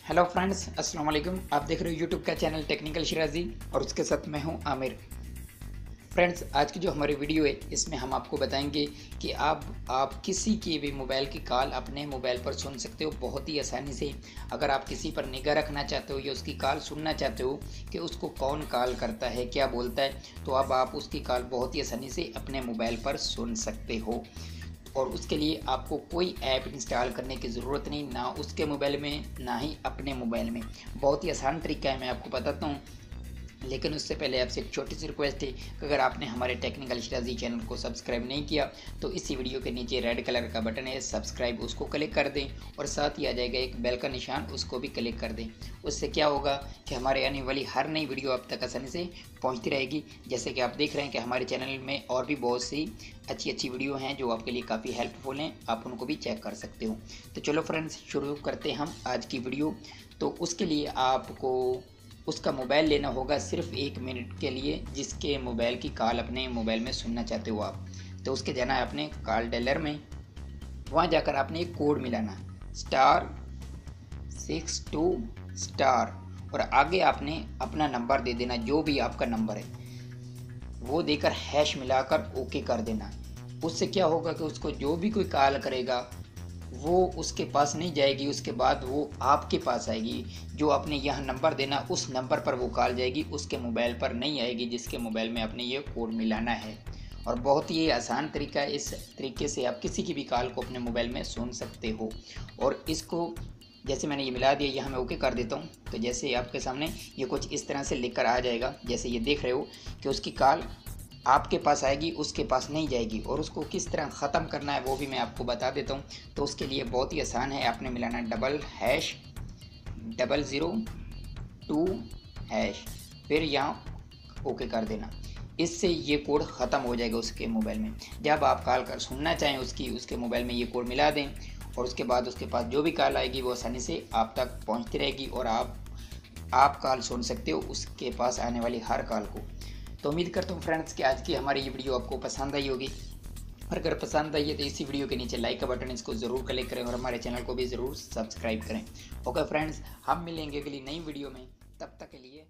Hello friends, अस्सलाम वालेकुम। आप देख रहे हो यूट्यूब का चैनल टेक्निकल शिराजी और उसके साथ मैं हूं आमिर। फ्रेंड्स, आज की जो हमारी वीडियो है इसमें हम आपको बताएंगे कि आप किसी की भी मोबाइल की कॉल अपने मोबाइल पर सुन सकते हो बहुत ही आसानी से। अगर आप किसी पर निगाह रखना चाहते हो या उसकी कॉल सुनना चाहते हो कि उसको कौन कॉल करता है, क्या बोलता है, तो अब आप उसकी कॉल बहुत ही आसानी से अपने मोबाइल पर सुन सकते हो। और उसके लिए आपको कोई ऐप इंस्टॉल करने की ज़रूरत नहीं, ना उसके मोबाइल में ना ही अपने मोबाइल में। बहुत ही आसान तरीका है, मैं आपको बताता हूँ। लेकिन उससे पहले आपसे एक छोटी सी रिक्वेस्ट है कि अगर आपने हमारे टेक्निकल शिराजी चैनल को सब्सक्राइब नहीं किया तो इसी वीडियो के नीचे रेड कलर का बटन है सब्सक्राइब, उसको क्लिक कर दें और साथ ही आ जाएगा एक बेल का निशान, उसको भी क्लिक कर दें। उससे क्या होगा कि हमारे आने वाली हर नई वीडियो आप तक आसानी से पहुंचती रहेगी। जैसे कि आप देख रहे हैं कि हमारे चैनल में और भी बहुत सी अच्छी अच्छी वीडियो हैं जो आपके लिए काफ़ी हेल्पफुल हैं, आप उनको भी चेक कर सकते हो। तो चलो फ्रेंड्स, शुरू करते हैं हम आज की वीडियो। तो उसके लिए आपको उसका मोबाइल लेना होगा सिर्फ 1 मिनट के लिए, जिसके मोबाइल की कॉल अपने मोबाइल में सुनना चाहते हो आप। तो उसके जाना है अपने कॉल डायलर में, वहाँ जाकर आपने एक कोड मिलाना *62* और आगे आपने अपना नंबर दे देना, जो भी आपका नंबर है वो देकर हैश मिलाकर ओके कर देना। उससे क्या होगा कि उसको जो भी कोई कॉल करेगा वो उसके पास नहीं जाएगी, उसके बाद वो आपके पास आएगी। जो आपने यहाँ नंबर देना उस नंबर पर वो कॉल जाएगी, उसके मोबाइल पर नहीं आएगी जिसके मोबाइल में आपने ये कोड मिलाना है। और बहुत ही आसान तरीका है, इस तरीके से आप किसी की भी कॉल को अपने मोबाइल में सुन सकते हो। और इसको जैसे मैंने ये मिला दिया, यहाँ मैं ओके कर देता हूँ, तो जैसे आपके सामने ये कुछ इस तरह से लिख कर आ जाएगा। जैसे ये देख रहे हो कि उसकी कॉल आपके पास आएगी, उसके पास नहीं जाएगी। और उसको किस तरह ख़त्म करना है वो भी मैं आपको बता देता हूँ। तो उसके लिए बहुत ही आसान है, आपने मिलाना ##002#, फिर यहाँ ओके कर देना। इससे ये कोड ख़त्म हो जाएगा उसके मोबाइल में। जब आप कॉल कर सुनना चाहें उसके मोबाइल में ये कोड मिला दें और उसके बाद उसके पास जो भी कॉल आएगी वो आसानी से आप तक पहुँचती रहेगी और आप कॉल सुन सकते हो उसके पास आने वाली हर कॉल को। तो उम्मीद करता हूँ फ्रेंड्स कि आज की हमारी ये वीडियो आपको पसंद आई होगी। और अगर पसंद आई है तो इसी वीडियो के नीचे लाइक का बटन, इसको ज़रूर क्लिक करें और हमारे चैनल को भी ज़रूर सब्सक्राइब करें। ओके फ्रेंड्स, हम मिलेंगे अगली नई वीडियो में, तब तक के लिए